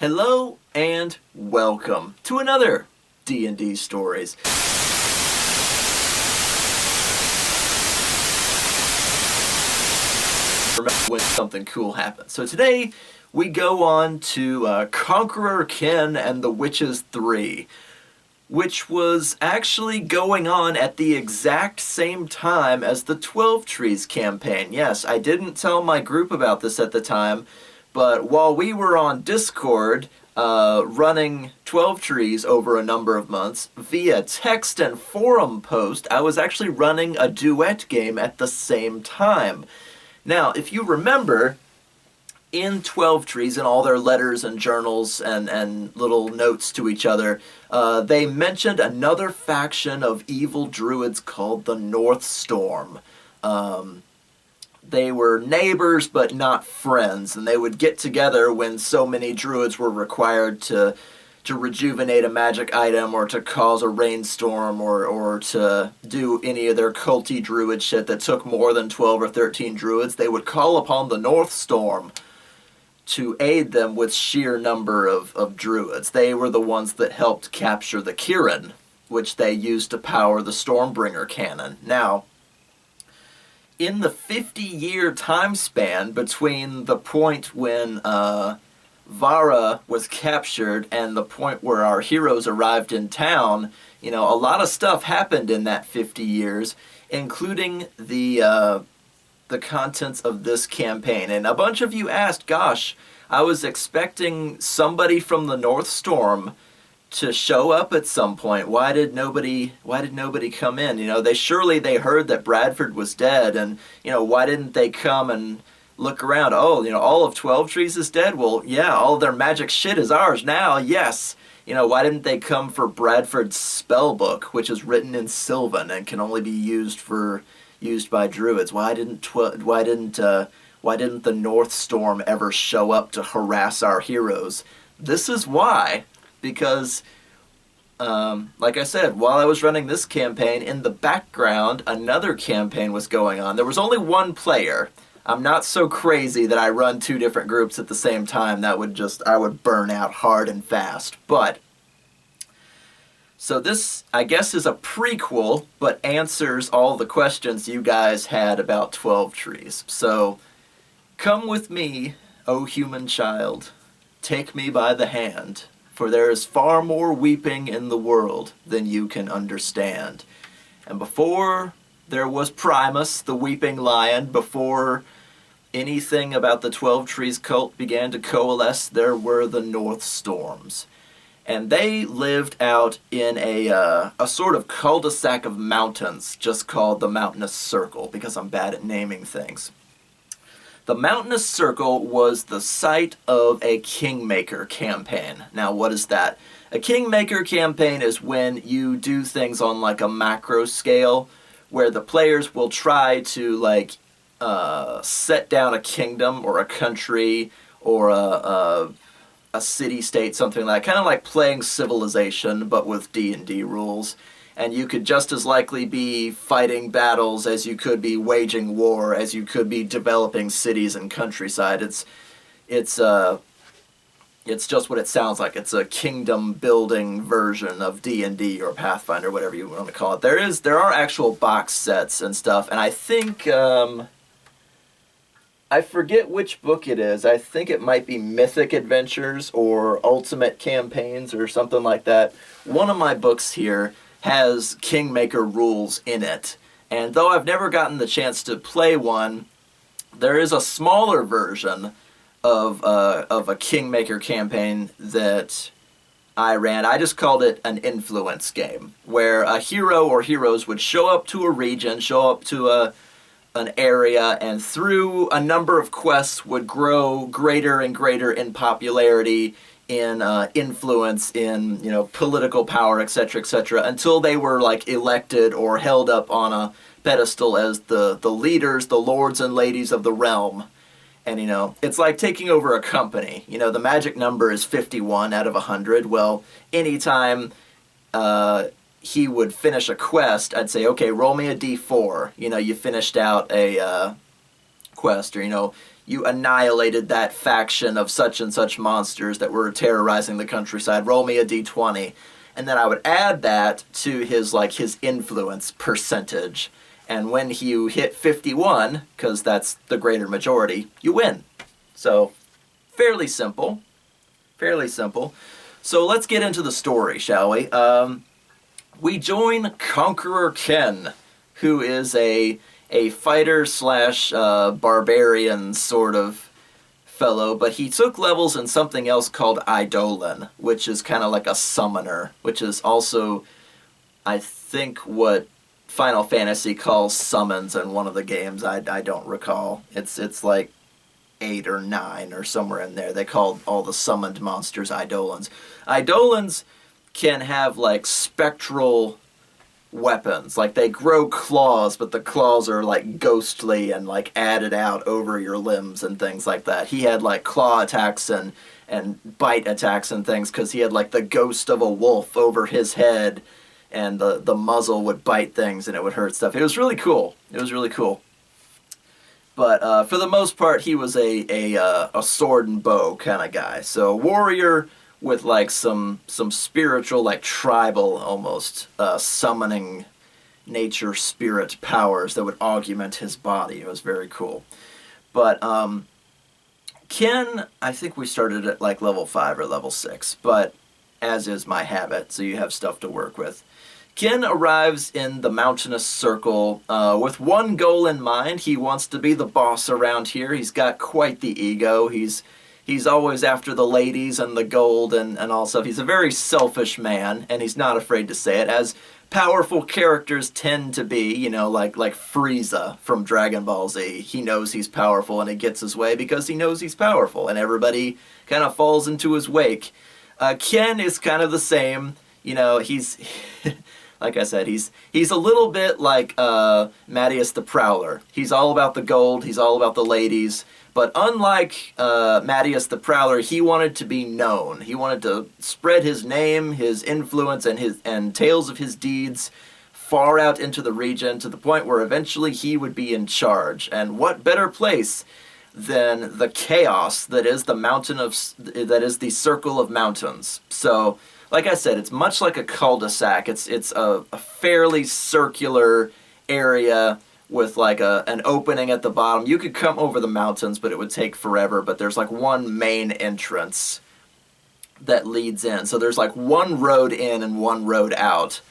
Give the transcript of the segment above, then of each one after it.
Hello and welcome to another D&D Stories. Remember when something cool happens. So today we go on to Conqueror Ken and the Witches 3, which was actually going on at the exact same time as the 12 Trees campaign. Yes, I didn't tell my group about this at the time, but while we were on Discord running 12 Trees over a number of months, via text and forum post, I was actually running a duet game at the same time. Now, if you remember, in 12 Trees, in all their letters and journals and little notes to each other, they mentioned another faction of evil druids called the North Storm. They were neighbors but not friends, and they would get together when so many druids were required to rejuvenate a magic item or to cause a rainstorm or to do any of their culty druid shit that took more than 12 or 13 druids. They would call upon the North Storm to aid them with sheer number of druids. They were the ones that helped capture the Kirin, which they used to power the Stormbringer cannon. Now, in the 50-year time span between the point when Vara was captured and the point where our heroes arrived in town, a lot of stuff happened in that 50 years, including the contents of this campaign. And a bunch of you asked, gosh, I was expecting somebody from the North Storm to show up at some point. Why did nobody come in? They heard that Bradford was dead, and why didn't they come and look around? Oh, all of 12 Trees is dead? Well, yeah, all of their magic shit is ours now, yes. Why didn't they come for Bradford's spell book, which is written in Sylvan and can only be used by druids? Why didn't the North Storm ever show up to harass our heroes? This is why, because, like I said, while I was running this campaign, in the background, another campaign was going on. There was only one player. I'm not so crazy that I run two different groups at the same time. I would burn out hard and fast. But, so this, I guess, is a prequel, but answers all the questions you guys had about 12 Trees. So, come with me, O human child, take me by the hand, for there is far more weeping in the world than you can understand. And before there was Primus, the weeping lion, before anything about the 12 Trees cult began to coalesce, there were the North Storms. And they lived out in a sort of cul-de-sac of mountains, just called the Mountainous Circle, because I'm bad at naming things. The Mountainous Circle was the site of a kingmaker campaign. Now, what is that? A kingmaker campaign is when you do things on like a macro scale, where the players will try to set down a kingdom or a country or a city-state, something like that. Kind of like playing Civilization, but with D&D rules. And you could just as likely be fighting battles as you could be waging war, as you could be developing cities and countryside. It's just what it sounds like. It's a kingdom-building version of D&D or Pathfinder, whatever you want to call it. There are actual box sets and stuff, and I think, I forget which book it is. I think it might be Mythic Adventures or Ultimate Campaigns or something like that. One of my books here has Kingmaker rules in it. And though I've never gotten the chance to play one, there is a smaller version of a Kingmaker campaign that I ran. I just called it an influence game, where a hero or heroes would show up to a region, show up to an area, and through a number of quests would grow greater and greater in popularity, in influence, in political power, etc., until they were elected or held up on a pedestal as the leaders, the lords and ladies of the realm. And it's like taking over a company. The magic number is 51 out of 100. Well, anytime he would finish a quest, I'd say, okay, roll me a d4. You finished out a quest, or, you annihilated that faction of such and such monsters that were terrorizing the countryside. Roll me a d20. And then I would add that to his influence percentage. And when you hit 51, because that's the greater majority, you win. So, fairly simple. Fairly simple. So let's get into the story, shall we? We join Conqueror Ken, who is a fighter slash barbarian sort of fellow, but he took levels in something else called Eidolon, which is kind of like a summoner, which is also, I think, what Final Fantasy calls summons in one of the games. I don't recall. It's like 8 or 9 or somewhere in there. They called all the summoned monsters Eidolons. Eidolons can have like spectral weapons. Like they grow claws, but the claws are like ghostly and like added out over your limbs and things like that. He had like claw attacks and bite attacks and things because he had like the ghost of a wolf over his head, and the muzzle would bite things and it would hurt stuff. It was really cool. It was really cool. But for the most part, he was a sword and bow kind of guy. So warrior with like some spiritual, like tribal almost, summoning nature spirit powers that would augment his body. It was very cool. But Ken, I think we started at like level 5 or level 6, but as is my habit, so you have stuff to work with. Ken arrives in the mountainous circle with one goal in mind. He wants to be the boss around here. He's got quite the ego. He's always after the ladies and the gold and all stuff. He's a very selfish man, and he's not afraid to say it, as powerful characters tend to be, like Frieza from Dragon Ball Z. He knows he's powerful, and he gets his way because he knows he's powerful, and everybody kind of falls into his wake. Ken is kind of the same. He's... Like I said, he's a little bit like Mattias the Prowler. He's all about the gold, he's all about the ladies, but unlike Mattias the Prowler, he wanted to be known. He wanted to spread his name, his influence, and tales of his deeds far out into the region, to the point where eventually he would be in charge. And what better place than the chaos that is that is the Circle of Mountains. So, like I said, it's much like a cul-de-sac. It's a fairly circular area with like an opening at the bottom. You could come over the mountains, but it would take forever. But there's like one main entrance that leads in. So there's like one road in and one road out,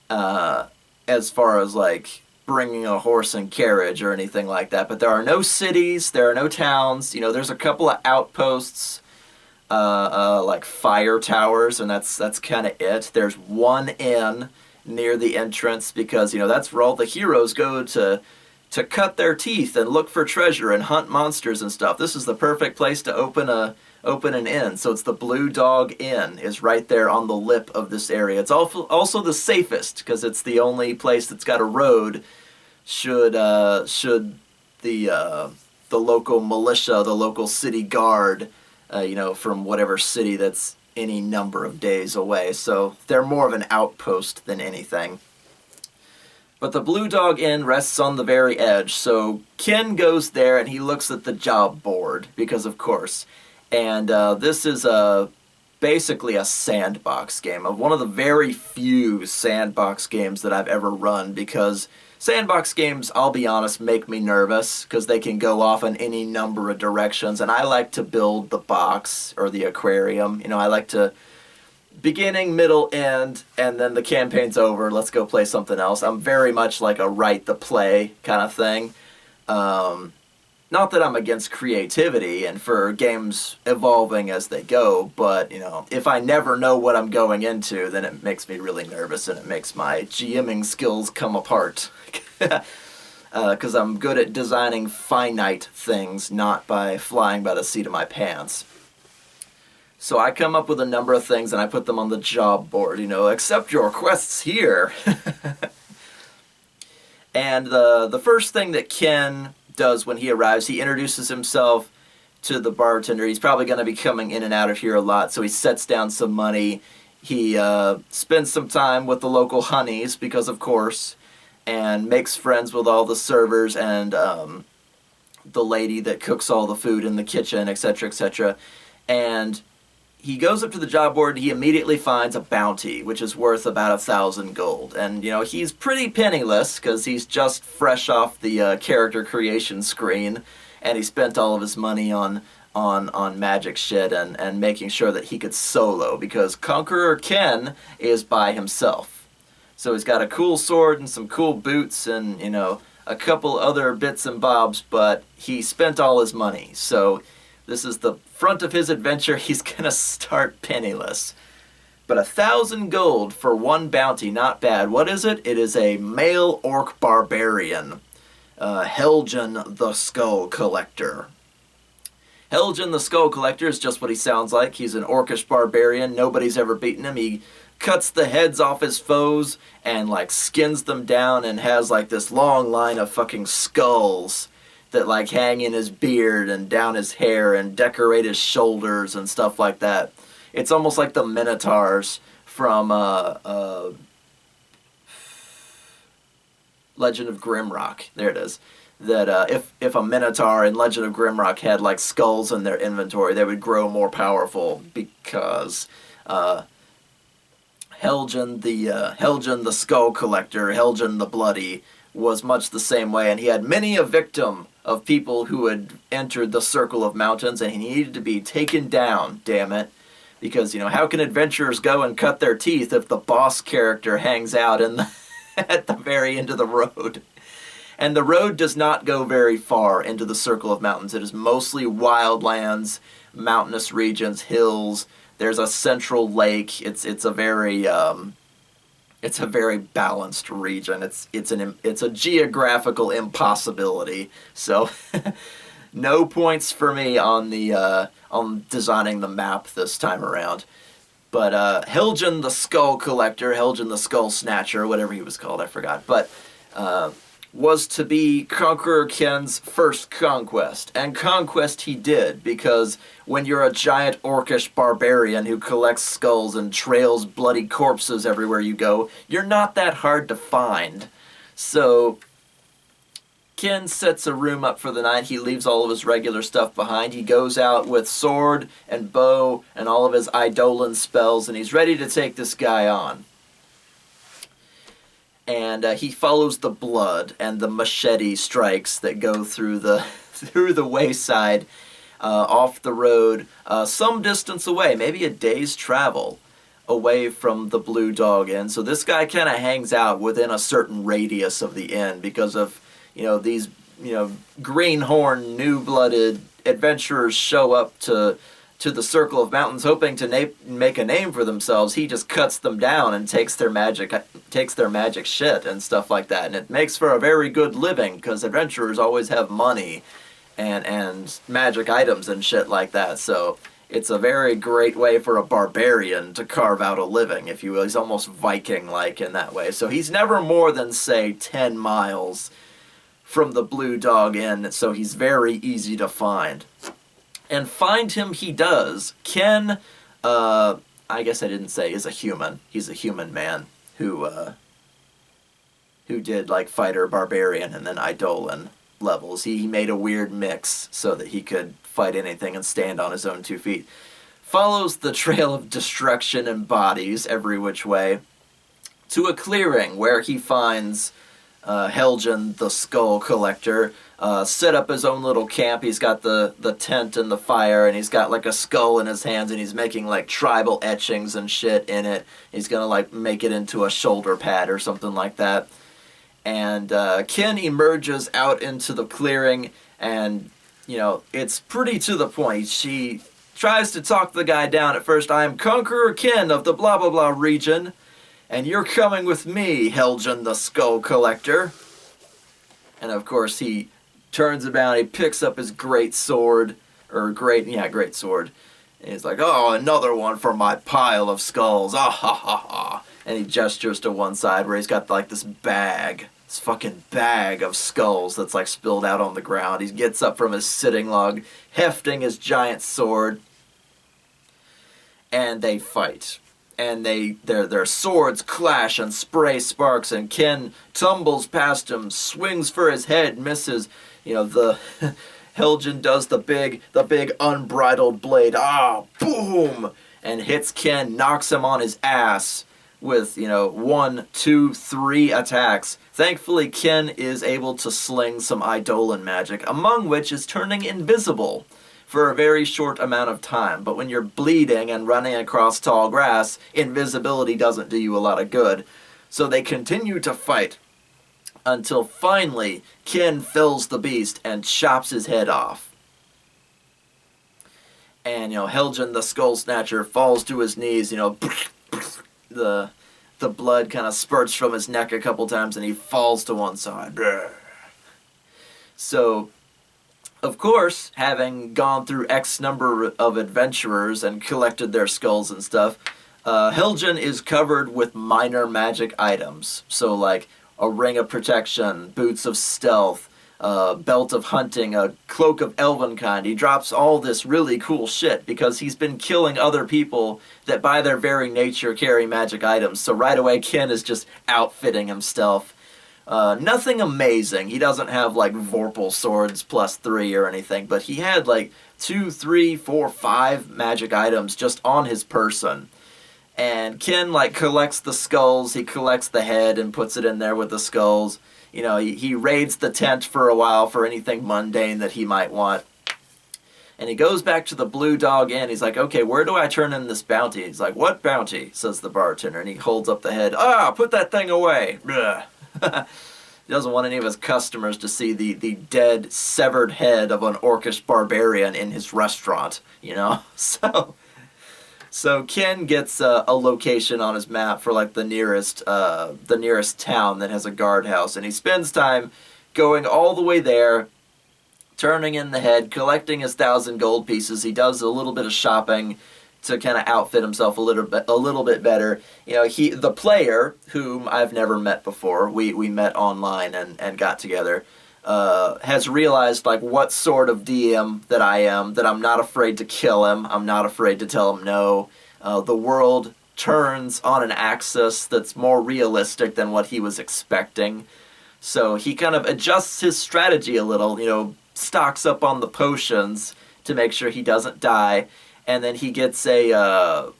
as far as like bringing a horse and carriage or anything like that. But there are no cities, there are no towns. There's a couple of outposts, like fire towers, and that's kind of it. There's one inn near the entrance because that's where all the heroes go to cut their teeth and look for treasure and hunt monsters and stuff. This is the perfect place to open an inn. So it's the Blue Dog Inn is right there on the lip of this area. It's also the safest because it's the only place that's got a road. Should the local militia, the local city guard, from whatever city that's any number of days away. So they're more of an outpost than anything. But the Blue Dog Inn rests on the very edge. So Ken goes there and he looks at the job board, because of course. And this is basically a sandbox game, of one of the very few sandbox games that I've ever run, because sandbox games, I'll be honest, make me nervous because they can go off in any number of directions, and I like to build the box or the aquarium. I like to beginning, middle, end, and then the campaign's over, let's go play something else. I'm very much like a write the play kind of thing. Not that I'm against creativity and for games evolving as they go, but, if I never know what I'm going into, then it makes me really nervous and it makes my GMing skills come apart. Because I'm good at designing finite things, not by flying by the seat of my pants. So I come up with a number of things and I put them on the job board, accept your quests here. And the first thing that Ken does when he arrives, he introduces himself to the bartender. He's probably going to be coming in and out of here a lot, so he sets down some money. He spends some time with the local honeys, because of course, and makes friends with all the servers, and the lady that cooks all the food in the kitchen, etc., etc. And he goes up to the job board. He immediately finds a bounty, which is worth about 1,000 gold. And he's pretty penniless because he's just fresh off the character creation screen, and he spent all of his money on magic shit and making sure that he could solo, because Conqueror Ken is by himself. So he's got a cool sword and some cool boots and a couple other bits and bobs, but he spent all his money. So this is the front of his adventure. He's gonna start penniless. But 1,000 gold for one bounty, not bad. What is it? It is a male orc barbarian, Helgen the Skull Collector. Helgen the Skull Collector is just what he sounds like. He's an orcish barbarian. Nobody's ever beaten him. He cuts the heads off his foes and skins them down, and has this long line of fucking skulls that hang in his beard and down his hair and decorate his shoulders and stuff like that. It's almost like the Minotaurs from Legend of Grimrock. There it is. That if a Minotaur in Legend of Grimrock had skulls in their inventory, they would grow more powerful, because Helgen the Skull Collector, Helgen the Bloody, was much the same way, and he had many a victim of people who had entered the Circle of Mountains, and he needed to be taken down, damn it. Because, how can adventurers go and cut their teeth if the boss character hangs out at the very end of the road? And the road does not go very far into the Circle of Mountains. It is mostly wildlands, mountainous regions, hills. There's a central lake. It's a very balanced region. It's a geographical impossibility. So no points for me on designing the map this time around. But Helgen the Skull Collector, Helgen the Skull Snatcher, whatever he was called, I forgot. But was to be Conqueror Ken's first conquest. And conquest he did, because when you're a giant orcish barbarian who collects skulls and trails bloody corpses everywhere you go, you're not that hard to find. So Ken sets a room up for the night. He leaves all of his regular stuff behind. He goes out with sword and bow and all of his Eidolon spells, and he's ready to take this guy on. And he follows the blood and the machete strikes that go through the wayside, off the road, some distance away, maybe a day's travel away from the Blue Dog Inn. So this guy kind of hangs out within a certain radius of the inn, because of these greenhorn, new-blooded adventurers show up to the Circle of Mountains hoping to make a name for themselves. He just cuts them down and takes their magic shit and stuff like that. And it makes for a very good living, because adventurers always have money and magic items and shit like that. So it's a very great way for a barbarian to carve out a living, if you will. He's almost Viking-like in that way. So he's never more than, say, 10 miles from the Blue Dog Inn, so he's very easy to find. And find him he does. Ken, I guess I didn't say, is a human. He's a human man who did fighter, barbarian, and then Eidolon levels. He made a weird mix so that he could fight anything and stand on his own 2 feet. Follows the trail of destruction and bodies every which way to a clearing where he finds Helgen the Skull Collector, set up his own little camp. He's got the tent and the fire, and he's got a skull in his hands, and he's making tribal etchings and shit in it. He's gonna make it into a shoulder pad or something like that. And Ken emerges out into the clearing, and it's pretty to the point. She tries to talk the guy down at first. I am Conqueror Ken of the blah blah blah region, and you're coming with me, Helgen the Skull Collector. And of course he turns about, he picks up his great sword, great sword. And he's like, oh, another one for my pile of skulls, ah ha ha ha. And he gestures to one side where he's got this fucking bag of skulls that's spilled out on the ground. He gets up from his sitting log, hefting his giant sword, and they fight. And their swords clash and spray sparks, and Ken tumbles past him, swings for his head, misses. the Helgen does the big unbridled blade, boom, and hits Ken, knocks him on his ass with, 1, 2, 3 attacks. Thankfully, Ken is able to sling some Eidolon magic, among which is turning invisible for a very short amount of time. But when you're bleeding and running across tall grass, invisibility doesn't do you a lot of good. So they continue to fight until finally Ken fells the beast and chops his head off. And, Helgen the Skull Snatcher falls to his knees, the blood kind of spurts from his neck a couple times and he falls to one side. So, of course, having gone through X number of adventurers and collected their skulls and stuff, Helgen is covered with minor magic items. So, like a ring of protection, boots of stealth, belt of hunting, a cloak of elvenkind. He drops all this really cool shit because he's been killing other people that by their very nature carry magic items. So right away Ken is just outfitting himself. Nothing amazing. He doesn't have like Vorpal swords +3 or anything, but he had like 2, 3, 4, 5 magic items just on his person. And Ken collects the skulls, he collects the head and puts it in there with the skulls. He raids the tent for a while for anything mundane that he might want. And he goes back to the Blue Dog Inn. He's like, okay, where do I turn in this bounty? He's like, what bounty? Says the bartender. And he holds up the head. Put that thing away. He doesn't want any of his customers to see the dead, severed head of an orcish barbarian in his restaurant, So Ken gets a location on his map for the nearest town that has a guardhouse, and he spends time going all the way there, turning in the head, collecting his 1,000 gold pieces. He does a little bit of shopping to kind of outfit himself a little bit better. The player, whom I've never met before, we met online and got together, has realized what sort of DM that I am, that I'm not afraid to kill him, I'm not afraid to tell him no. The world turns on an axis that's more realistic than what he was expecting. So he kind of adjusts his strategy a little, stocks up on the potions to make sure he doesn't die, and then he gets a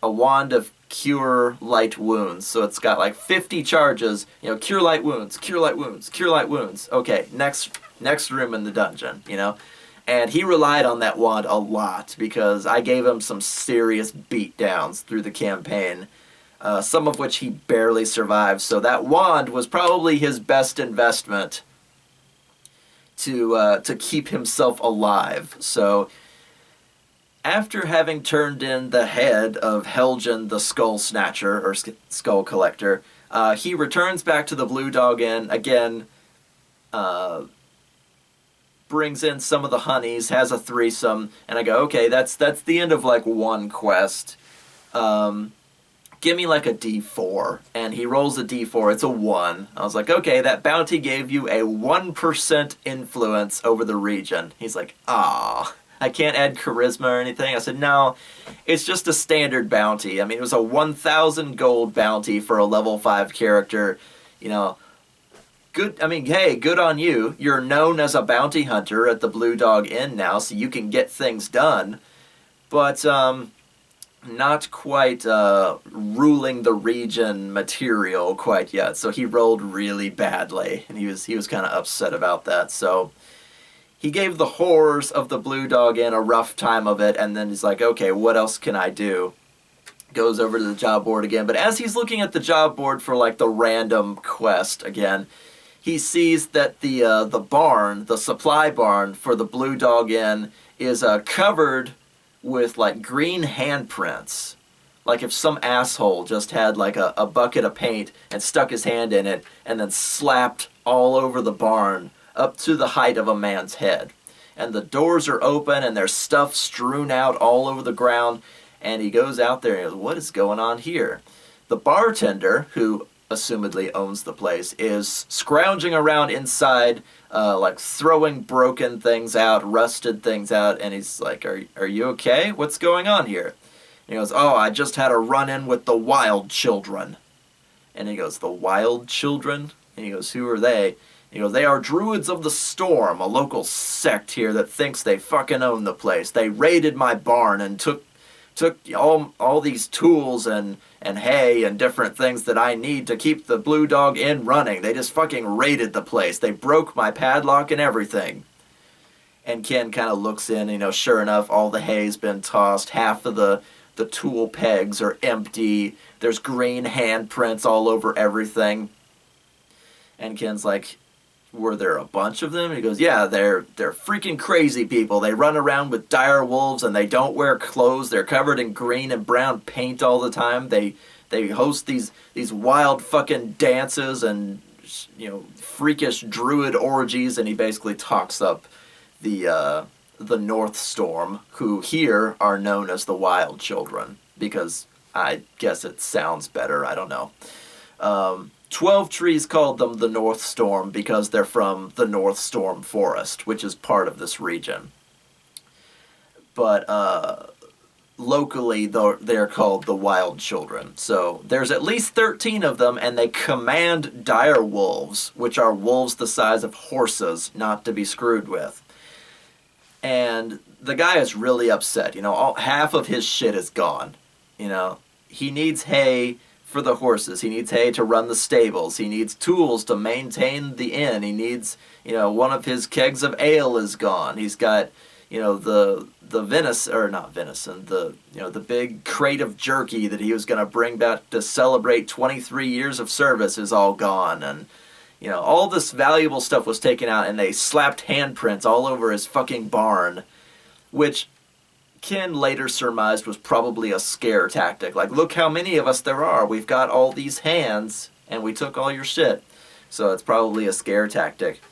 wand of Cure Light Wounds. So it's got 50 charges, cure light wounds, cure light wounds, cure light wounds. Okay, next room in the dungeon, And he relied on that wand a lot because I gave him some serious beatdowns through the campaign, some of which he barely survived. So that wand was probably his best investment to keep himself alive. So after having turned in the head of Helgen the Skull Snatcher, or Skull Collector, he returns back to the Blue Dog Inn, again, brings in some of the honeys, has a threesome, and I go, okay, that's the end of one quest. Give me a D4. And he rolls a D4, it's a 1. I was like, okay, that bounty gave you a 1% influence over the region. He's like, I can't add charisma or anything. I said, no, it's just a standard bounty. I mean, it was a 1,000 gold bounty for a level 5 character. Good. I mean, hey, good on you. You're known as a bounty hunter at the Blue Dog Inn now, so you can get things done. But not quite ruling the region material quite yet. So he rolled really badly, and he was kind of upset about that. So he gave the horrors of the Blue Dog Inn a rough time of it, and then he's like, okay, what else can I do? Goes over to the job board again, but as he's looking at the job board for the random quest again, he sees that the barn, the supply barn for the Blue Dog Inn, is covered with green handprints. If some asshole just had a bucket of paint and stuck his hand in it and then slapped all over the barn up to the height of a man's head. And the doors are open and there's stuff strewn out all over the ground, and he goes out there and goes, what is going on here? The bartender, who assumedly owns the place, is scrounging around inside, throwing broken things out, rusted things out, and he's like, are you okay? What's going on here? And he goes, I just had a run-in with the Wild Children. And he goes, the Wild Children? And he goes, who are they? You know, they are druids of the storm, a local sect here that thinks they fucking own the place. They raided my barn and took all these tools and hay and different things that I need to keep the Blue Dog Inn running. They just fucking raided the place. They broke my padlock and everything. And Ken kind of looks in, you know, sure enough, all the hay's been tossed. Half of the tool pegs are empty. There's green handprints all over everything. And Ken's like, were there a bunch of them? And he goes, yeah, they're freaking crazy people. They run around with dire wolves and they don't wear clothes. They're covered in green and brown paint all the time. They host these wild fucking dances and, you know, freakish druid orgies. And he basically talks up the North Storm, who here are known as the Wild Children, because I guess it sounds better. I don't know. 12 Trees called them the North Storm because they're from the North Storm Forest, which is part of this region. But locally, they're called the Wild Children. So there's at least 13 of them, and they command dire wolves, which are wolves the size of horses, not to be screwed with. And the guy is really upset. You know, half of his shit is gone. You know, he needs hay for the horses. He needs hay to run the stables. He needs tools to maintain the inn. He needs, you know, one of his kegs of ale is gone. He's got, you know, the venison, or not venison, the big crate of jerky that he was going to bring back to celebrate 23 years of service is all gone. And, you know, all this valuable stuff was taken out, and they slapped handprints all over his fucking barn, which Ken later surmised was probably a scare tactic. Like, look how many of us there are. We've got all these hands, and we took all your shit. So it's probably a scare tactic.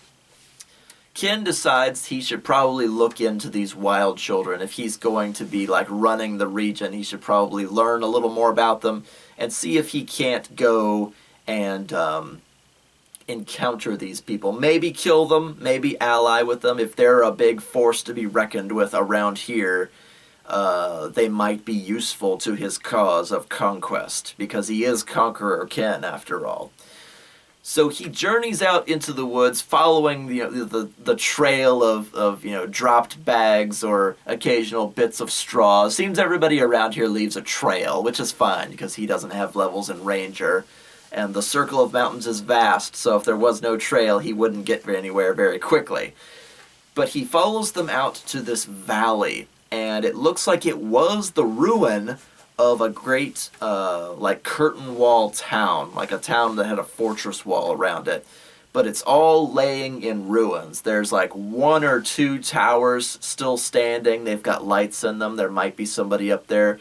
Ken decides he should probably look into these wild children. If he's going to be, like, running the region, he should probably learn a little more about them and see if he can't go and encounter these people. Maybe kill them, maybe ally with them. If they're a big force to be reckoned with around here, they might be useful to his cause of conquest, because he is Conqueror Ken after all. So he journeys out into the woods, following the trail of you know, dropped bags or occasional bits of straw. Seems everybody around here leaves a trail, which is fine because he doesn't have levels in Ranger, and the circle of mountains is vast. So if there was no trail, he wouldn't get anywhere very quickly. But he follows them out to this valley, and it looks like it was the ruin of a great, like, curtain wall town, like a town that had a fortress wall around it. But it's all laying in ruins. There's, like, 1 or 2 towers still standing. They've got lights in them. There might be somebody up there.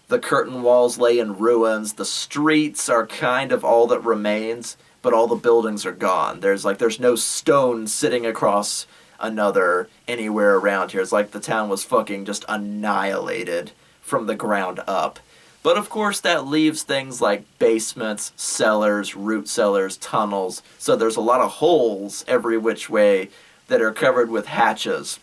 The curtain walls lay in ruins. The streets are kind of all that remains, but all the buildings are gone. There's no stone sitting across another anywhere around here. It's like the town was fucking just annihilated from the ground up. But of course that leaves things like basements, cellars, root cellars, tunnels. So there's a lot of holes every which way that are covered with hatches.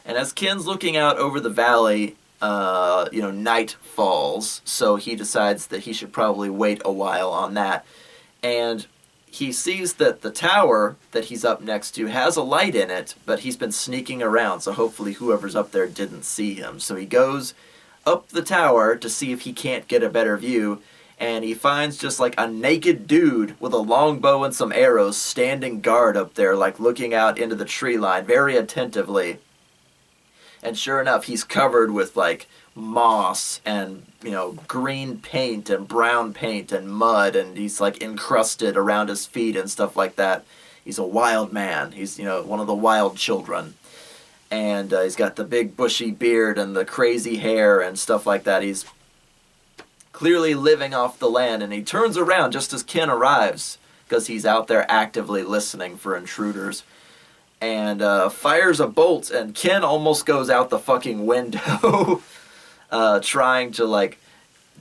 And as Ken's looking out over the valley, you know, night falls. So he decides that he should probably wait a while on that. And he sees that the tower that he's up next to has a light in it, but he's been sneaking around, so hopefully whoever's up there didn't see him. So he goes up the tower to see if he can't get a better view, and he finds just like a naked dude with a long bow and some arrows standing guard up there, like looking out into the tree line very attentively. And sure enough, he's covered with like moss and, you know, green paint and brown paint and mud, and he's like encrusted around his feet and stuff like that. He's a wild man. He's, you know, one of the wild children. And he's got the big bushy beard and the crazy hair and stuff like that. He's clearly living off the land, and he turns around just as Ken arrives, because he's out there actively listening for intruders, and fires a bolt, and Ken almost goes out the fucking window trying to like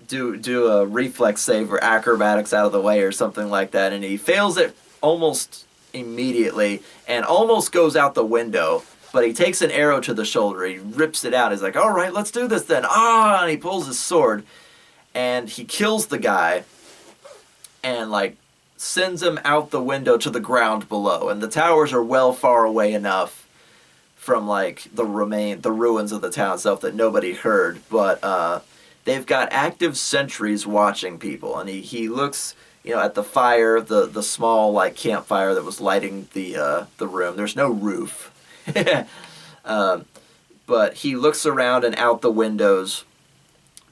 do a reflex save or acrobatics out of the way or something like that, and he fails it almost immediately and almost goes out the window. But he takes an arrow to the shoulder, he rips it out, he's like, all right, let's do this then. And he pulls his sword, and he kills the guy, and like sends him out the window to the ground below, and the towers are well far away enough from like the ruins of the town itself that nobody heard, but they've got active sentries watching people, and he looks, at the fire, the small like campfire that was lighting the room. There's no roof. But he looks around and out the windows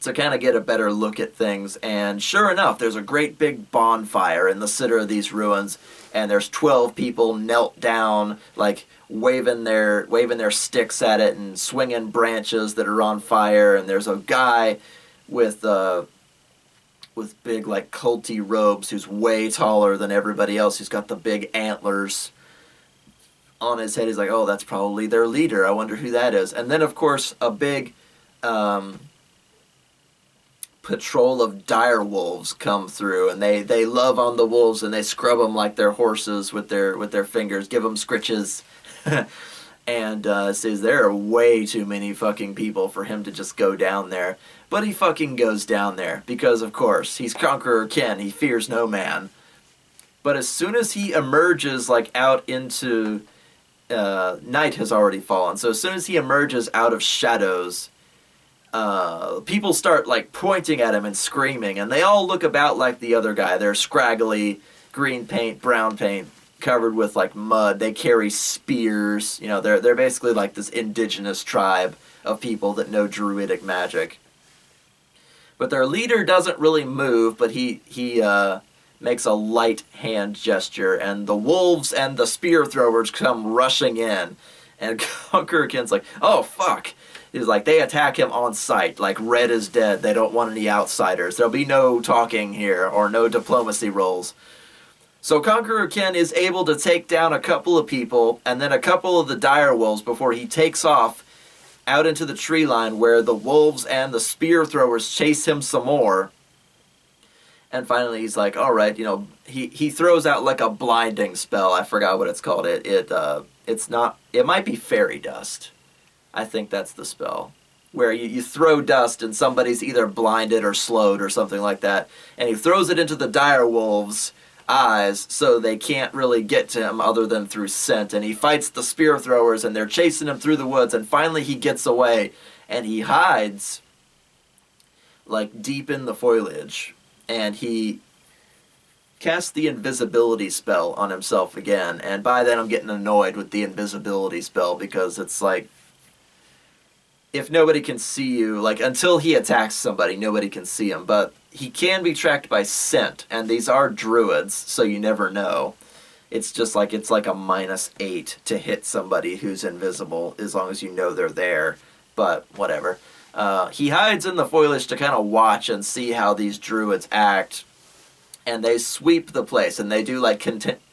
to kind of get a better look at things, and sure enough, there's a great big bonfire in the center of these ruins, and there's 12 people knelt down, like waving their sticks at it and swinging branches that are on fire, and there's a guy with big like culty robes who's way taller than everybody else. He's got the big antlers on his head. He's like, oh, that's probably their leader. I wonder who that is. And then, of course, a big patrol of dire wolves come through, and they love on the wolves, and they scrub them like they're horses with their fingers, give them scritches. And says there are way too many fucking people for him to just go down there. But he fucking goes down there because, of course, he's Conqueror Ken. He fears no man. But as soon as he emerges like out into night has already fallen. So as soon as he emerges out of shadows, people start like pointing at him and screaming, and they all look about like the other guy. They're scraggly, green paint, brown paint, covered with like mud. They carry spears. They're basically like this indigenous tribe of people that know druidic magic. But their leader doesn't really move, but he makes a light hand gesture, and the wolves and the spear throwers come rushing in. And Conqueror Ken's like, oh, fuck. He's like, they attack him on sight, like Red is dead. They don't want any outsiders. There'll be no talking here or no diplomacy rolls. So Conqueror Ken is able to take down a couple of people and then a couple of the dire wolves before he takes off out into the tree line where the wolves and the spear throwers chase him some more. And finally he's like, all right, he throws out like a blinding spell. I forgot what it's called. It's not, it might be fairy dust. I think that's the spell. Where you throw dust and somebody's either blinded or slowed or something like that. And he throws it into the dire wolves' eyes so they can't really get to him other than through scent. And he fights the spear throwers, and they're chasing him through the woods, and finally he gets away, and he hides like deep in the foliage, and he casts the invisibility spell on himself again. And by then I'm getting annoyed with the invisibility spell, because it's like, if nobody can see you, like until he attacks somebody, nobody can see him, but he can be tracked by scent, and these are druids, so you never know. It's just like, it's like a -8 to hit somebody who's invisible, as long as you know they're there, but whatever. He hides in the foliage to kind of watch and see how these druids act, and they sweep the place, and they do like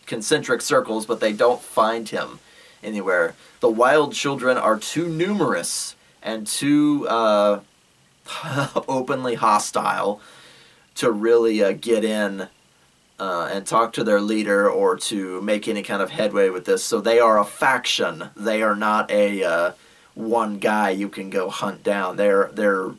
concentric circles, but they don't find him anywhere. The wild children are too numerous and too openly hostile to really get in and talk to their leader or to make any kind of headway with this. So they are a faction. They are not a one guy you can go hunt down. They're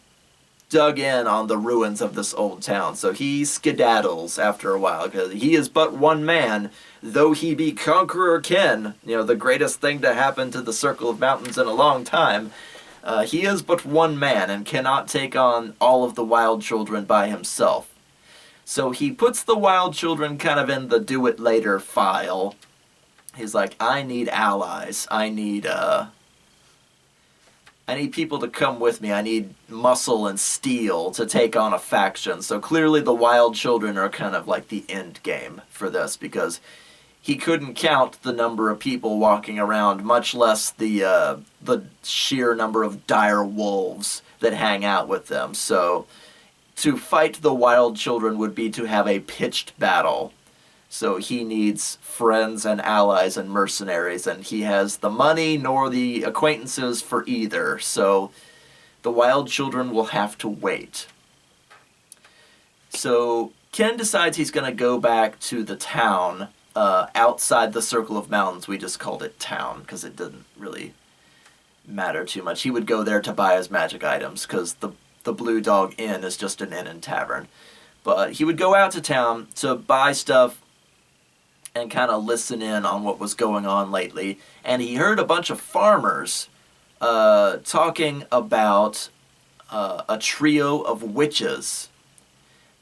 dug in on the ruins of this old town. So he skedaddles after a while, because he is but one man, though he be Conqueror Ken, the greatest thing to happen to the Circle of Mountains in a long time. He is but one man and cannot take on all of the wild children by himself. So he puts the wild children kind of in the do it later file. He's like, I need allies. I need people to come with me. I need muscle and steel to take on a faction. So clearly the wild children are kind of like the end game for this, because he couldn't count the number of people walking around, much less the sheer number of dire wolves that hang out with them. So to fight the wild children would be to have a pitched battle. So he needs friends and allies and mercenaries, and he has the money nor the acquaintances for either. So the wild children will have to wait. So Ken decides he's going to go back to the town outside the Circle of Mountains. We just called it town because it didn't really matter too much. He would go there to buy his magic items, because the Blue Dog Inn is just an inn and tavern. But he would go out to town to buy stuff and kind of listen in on what was going on lately. And he heard a bunch of farmers talking about a trio of witches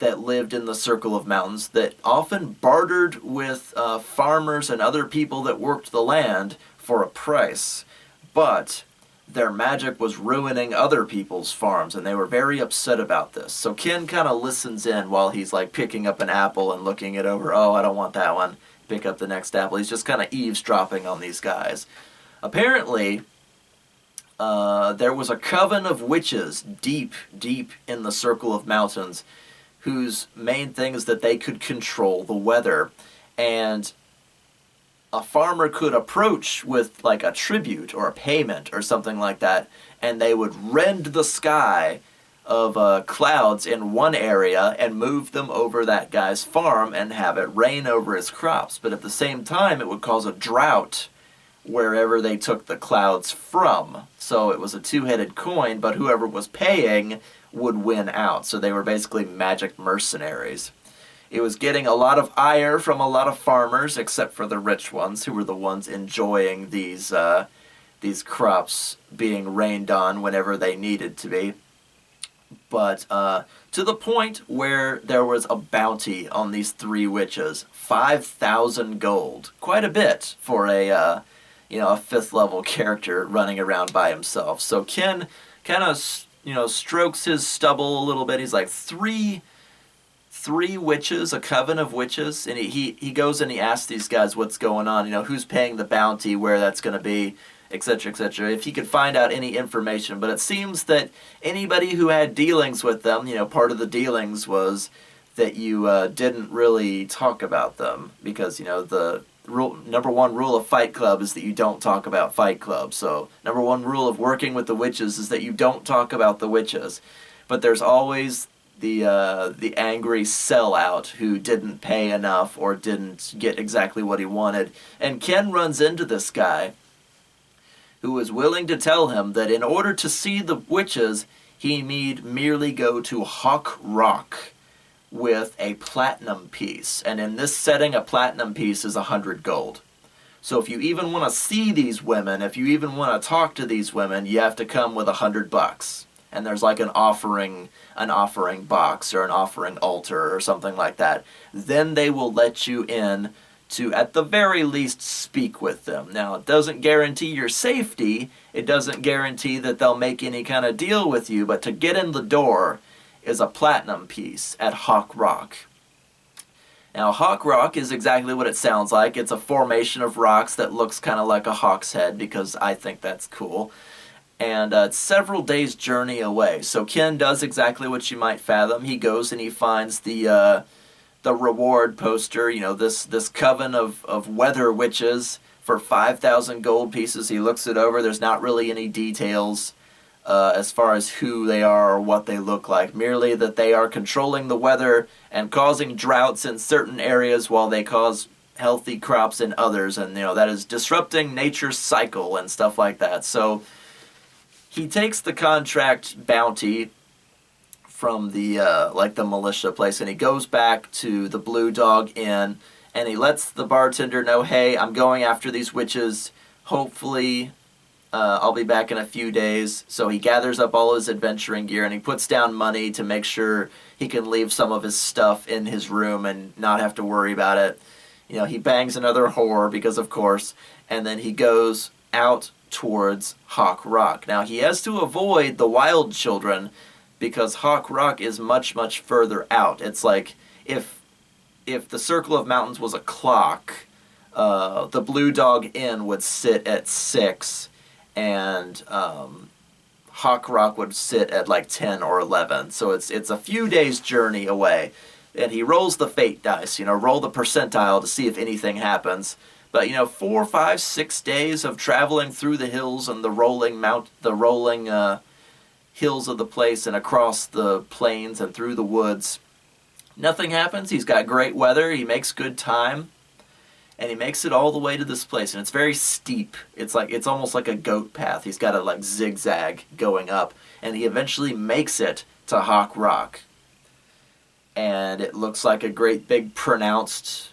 that lived in the Circle of Mountains that often bartered with farmers and other people that worked the land for a price. But their magic was ruining other people's farms, and they were very upset about this. So Ken kind of listens in while he's like picking up an apple and looking it over. Oh, I don't want that one. Pick up the next apple. He's just kind of eavesdropping on these guys. Apparently, there was a coven of witches deep, deep in the Circle of Mountains whose main thing is that they could control the weather. And a farmer could approach with like a tribute or a payment or something like that, and they would rend the sky of clouds in one area and move them over that guy's farm and have it rain over his crops. But at the same time, it would cause a drought wherever they took the clouds from. So it was a two-headed coin, but whoever was paying would win out. So they were basically magic mercenaries. It was getting a lot of ire from a lot of farmers, except for the rich ones, who were the ones enjoying these crops being rained on whenever they needed to be. But to the point where there was a bounty on these three witches, 5,000 gold, quite a bit for a fifth level character running around by himself. So Ken kind of strokes his stubble a little bit. He's like, three witches, a coven of witches, and he goes and he asks these guys what's going on, who's paying the bounty, where that's going to be, etc., etc., if he could find out any information. But it seems that anybody who had dealings with them, part of the dealings was that you didn't really talk about them, because, the number one rule of Fight Club is that you don't talk about Fight Club. So number one rule of working with the witches is that you don't talk about the witches. But there's always the angry sellout who didn't pay enough or didn't get exactly what he wanted. And Ken runs into this guy who is willing to tell him that in order to see the witches, he need merely go to Hawk Rock with a platinum piece. And in this setting, a platinum piece is 100 gold. So if you even want to see these women, if you even want to talk to these women, you have to come with $100. And there's like an offering box or an offering altar or something like that. Then they will let you in to, at the very least, speak with them. Now, it doesn't guarantee your safety. It doesn't guarantee that they'll make any kind of deal with you. But to get in the door is a platinum piece at Hawk Rock. Now, Hawk Rock is exactly what it sounds like. It's a formation of rocks that looks kind of like a hawk's head, because I think that's cool. And it's several days' journey away. So Ken does exactly what you might fathom. He goes and he finds the reward poster, this coven of weather witches for 5,000 gold pieces. He looks it over. There's not really any details as far as who they are or what they look like. Merely that they are controlling the weather and causing droughts in certain areas while they cause healthy crops in others. And, that is disrupting nature's cycle and stuff like that. So he takes the contract bounty from the militia place, and he goes back to the Blue Dog Inn, and he lets the bartender know, hey, I'm going after these witches. Hopefully, I'll be back in a few days. So he gathers up all his adventuring gear, and he puts down money to make sure he can leave some of his stuff in his room and not have to worry about it. He bangs another whore, because of course, and then he goes out towards Hawk Rock. Now, he has to avoid the wild children, because Hawk Rock is much, much further out. It's like if the Circle of Mountains was a clock, the Blue Dog Inn would sit at 6, and Hawk Rock would sit at like 10 or 11. So it's a few days' journey away. And he rolls the fate dice, roll the percentile to see if anything happens. But 4, 5, 6 days of traveling through the hills and the rolling hills of the place and across the plains and through the woods, nothing happens. He's got great weather. He makes good time, and he makes it all the way to this place. And it's very steep. It's almost like a goat path. He's got a zigzag going up, and he eventually makes it to Hawk Rock. And it looks like a great big pronounced,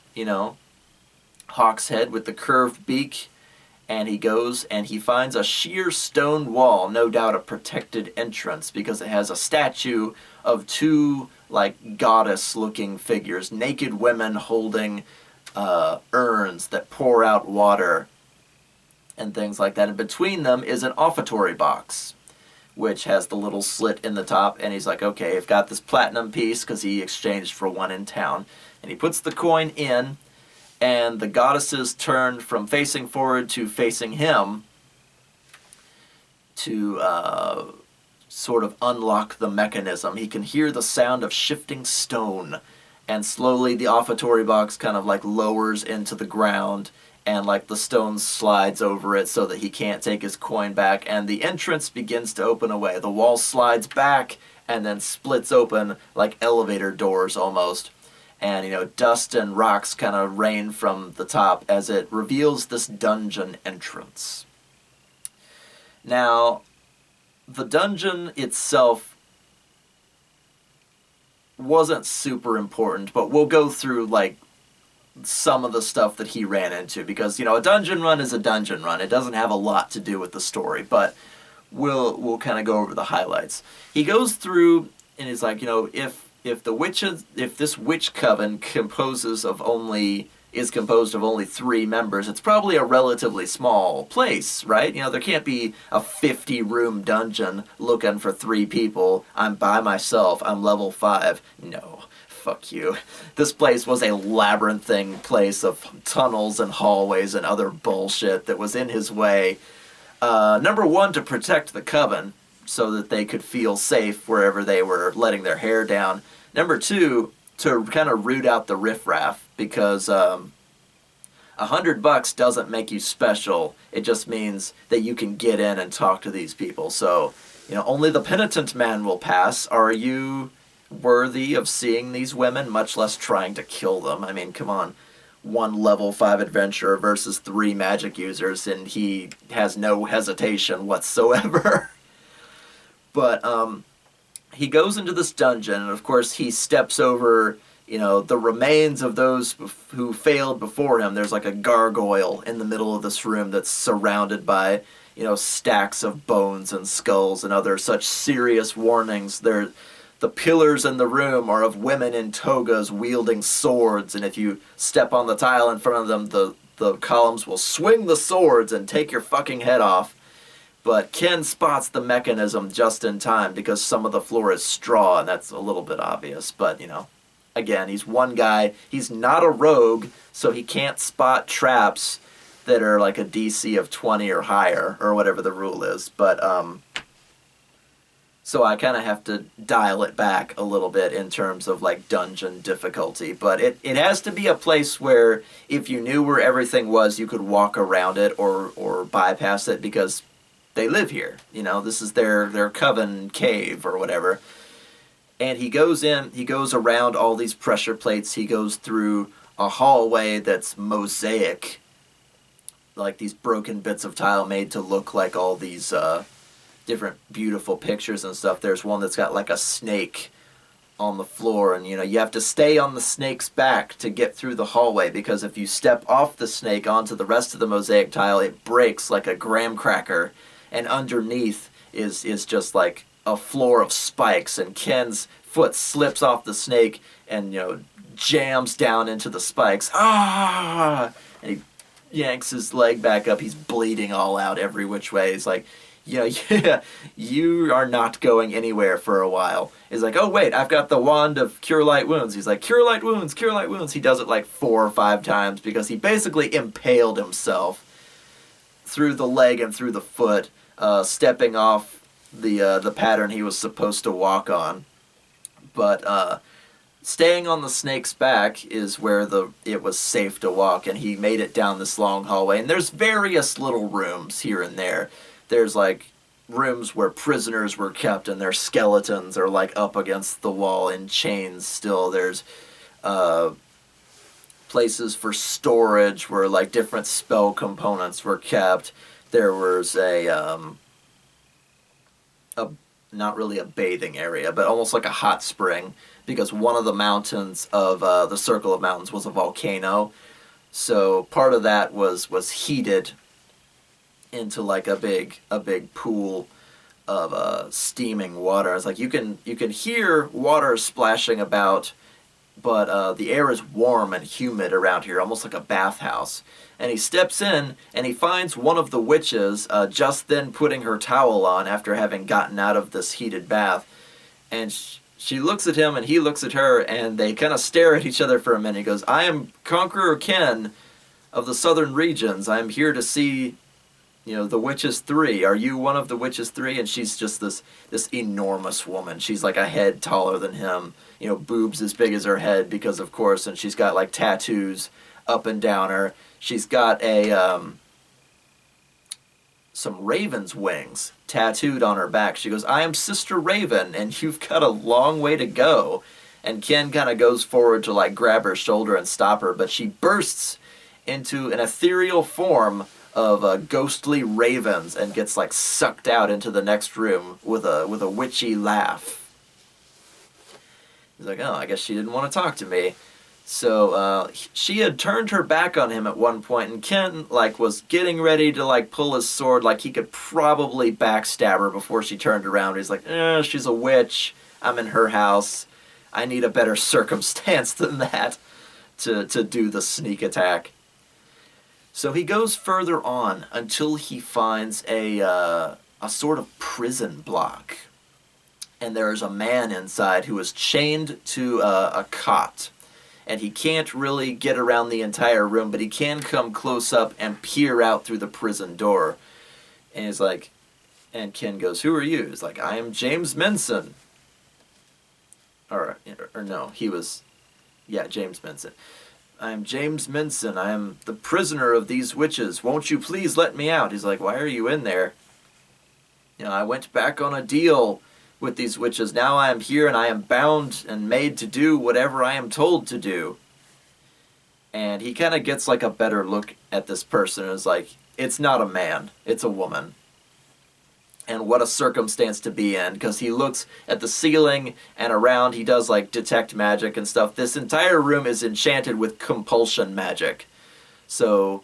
hawk's head with the curved beak, and he goes and he finds a sheer stone wall, no doubt a protected entrance, because it has a statue of two, like, goddess-looking figures, naked women holding urns that pour out water and things like that. And between them is an offertory box, which has the little slit in the top. And he's like, okay, I've got this platinum piece, because he exchanged for one in town. And he puts the coin in, and the goddesses turn from facing forward to facing him to sort of unlock the mechanism. He can hear the sound of shifting stone, and slowly the offertory box kind of like lowers into the ground, and like the stone slides over it so that he can't take his coin back, and the entrance begins to open away. The wall slides back and then splits open like elevator doors almost. And, dust and rocks kind of rain from the top as it reveals this dungeon entrance. Now, the dungeon itself wasn't super important, but we'll go through, like, some of the stuff that he ran into, because, a dungeon run is a dungeon run. It doesn't have a lot to do with the story, but we'll kind of go over the highlights. He goes through and he's like, if this witch coven is composed of only 3 members, it's probably a relatively small place, right? There can't be a 50-room dungeon looking for 3 people. I'm by myself. I'm level 5. No, fuck you. This place was a labyrinthine place of tunnels and hallways and other bullshit that was in his way. Number 1, to protect the coven, so that they could feel safe wherever they were letting their hair down. Number 2, to kind of root out the riffraff, because $100 doesn't make you special. It just means that you can get in and talk to these people. So, only the penitent man will pass. Are you worthy of seeing these women, much less trying to kill them? I mean, come on. 1 level 5 adventurer versus 3 magic users, and he has no hesitation whatsoever. But he goes into this dungeon, and of course he steps over, the remains of those who failed before him. There's like a gargoyle in the middle of this room that's surrounded by, stacks of bones and skulls and other such serious warnings. The pillars in the room are of women in togas wielding swords, and if you step on the tile in front of them, the columns will swing the swords and take your fucking head off. But Ken spots the mechanism just in time, because some of the floor is straw, and that's a little bit obvious. But, again, he's one guy. He's not a rogue, so he can't spot traps that are like a DC of 20 or higher, or whatever the rule is. But, so I kind of have to dial it back a little bit in terms of, like, dungeon difficulty. But it has to be a place where if you knew where everything was, you could walk around it or bypass it, because they live here. This is their coven cave or whatever. And he goes around all these pressure plates. He goes through a hallway that's mosaic, like these broken bits of tile made to look like all these different beautiful pictures and stuff. There's one that's got like a snake on the floor, and you have to stay on the snake's back to get through the hallway, because if you step off the snake onto the rest of the mosaic tile, it breaks like a graham cracker. And underneath is just like a floor of spikes, and Ken's foot slips off the snake and, jams down into the spikes. Ah! And he yanks his leg back up. He's bleeding all out every which way. He's like, yeah, you are not going anywhere for a while. He's like, oh wait, I've got the wand of cure light wounds. He's like, cure light wounds, cure light wounds. He does it like 4 or 5 times, because he basically impaled himself through the leg and through the foot, stepping off the pattern he was supposed to walk on. But staying on the snake's back is where it was safe to walk, and he made it down this long hallway. And there's various little rooms here and there. There's like rooms where prisoners were kept, and their skeletons are like up against the wall in chains still. There's places for storage where like different spell components were kept. There was a not really a bathing area, but almost like a hot spring, because one of the mountains of the circle of mountains was a volcano. So part of that was heated into like a big pool of steaming water. It's like you can hear water splashing about, but the air is warm and humid around here, almost like a bathhouse. And he steps in and he finds one of the witches just then putting her towel on after having gotten out of this heated bath. And she looks at him and he looks at her, and they kind of stare at each other for a minute. He goes, "I am Conqueror Ken of the southern regions. I am here to see, the Witches 3. Are you one of the Witches 3? And she's just this enormous woman. She's like a head taller than him, boobs as big as her head because, of course, and she's got like tattoos up and down her. She's got some raven's wings tattooed on her back. She goes, "I am Sister Raven, and you've got a long way to go." And Ken kind of goes forward to like grab her shoulder and stop her, but she bursts into an ethereal form of ghostly ravens and gets like sucked out into the next room with a witchy laugh. He's like, "Oh, I guess she didn't want to talk to me." So she had turned her back on him at one point, and Ken like was getting ready to like pull his sword, like he could probably backstab her before she turned around. He's like, "She's a witch. I'm in her house. I need a better circumstance than that to do the sneak attack." So he goes further on until he finds a sort of prison block. And there's a man inside who is chained to a cot. And he can't really get around the entire room, but he can come close up and peer out through the prison door. And he's like, and Ken goes, "Who are you?" He's like, "I am James Menson." Or no, he was, yeah, James Menson. "I am James Menson. I am the prisoner of these witches. Won't you please let me out?" He's like, "Why are you in there?" "I went back on a deal with these witches. Now I am here and I am bound and made to do whatever I am told to do." And he kind of gets like a better look at this person and is like, it's not a man, it's a woman. And what a circumstance to be in, because he looks at the ceiling and around, he does like detect magic and stuff. This entire room is enchanted with compulsion magic. So,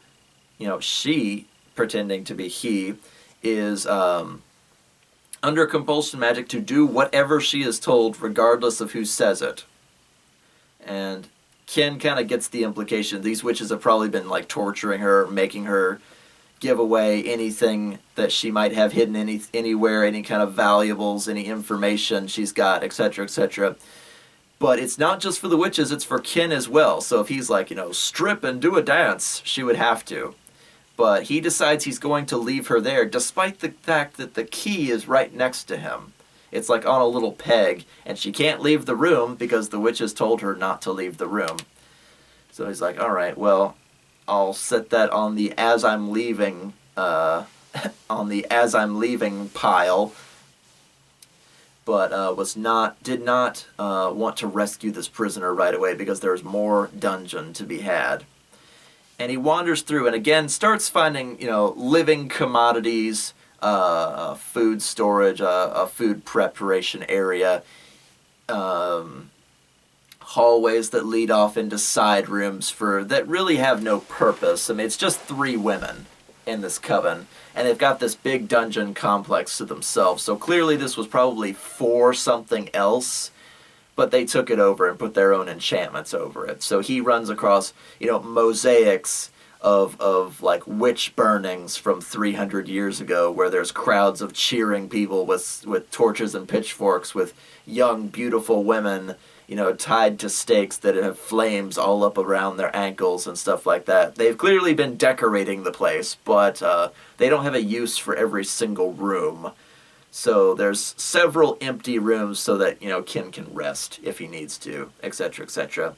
she, pretending to be he, is under compulsion magic to do whatever she is told, regardless of who says it. And Ken kind of gets the implication these witches have probably been like torturing her, making her give away anything that she might have hidden anywhere, any kind of valuables, any information she's got, etc., etc. But it's not just for the witches, it's for Ken as well. So if he's like, strip and do a dance, she would have to. But he decides he's going to leave her there, despite the fact that the key is right next to him. It's like on a little peg, and she can't leave the room because the witches told her not to leave the room. So he's like, all right, well, I'll set that on the as I'm leaving, pile, but did not want to rescue this prisoner right away because there's more dungeon to be had. And he wanders through and again starts finding, living commodities, food storage, a food preparation area, hallways that lead off into side rooms that really have no purpose. I mean, it's just 3 women in this coven, and they've got this big dungeon complex to themselves. So clearly this was probably for something else, but they took it over and put their own enchantments over it. So he runs across, mosaics of like witch burnings from 300 years ago, where there's crowds of cheering people with torches and pitchforks, with young, beautiful women, tied to stakes that have flames all up around their ankles and stuff like that. They've clearly been decorating the place, but they don't have a use for every single room. So there's several empty rooms so that, Ken can rest if he needs to, etc., etc.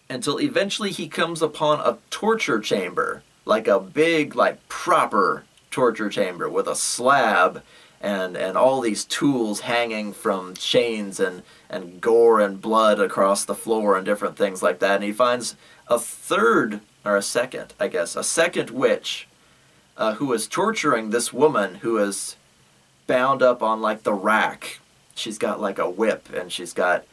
Until eventually he comes upon a torture chamber, like a big, like proper torture chamber with a slab and all these tools hanging from chains and gore and blood across the floor and different things like that. And he finds a second witch who is torturing this woman who is bound up on like the rack. She's got like a whip and she's got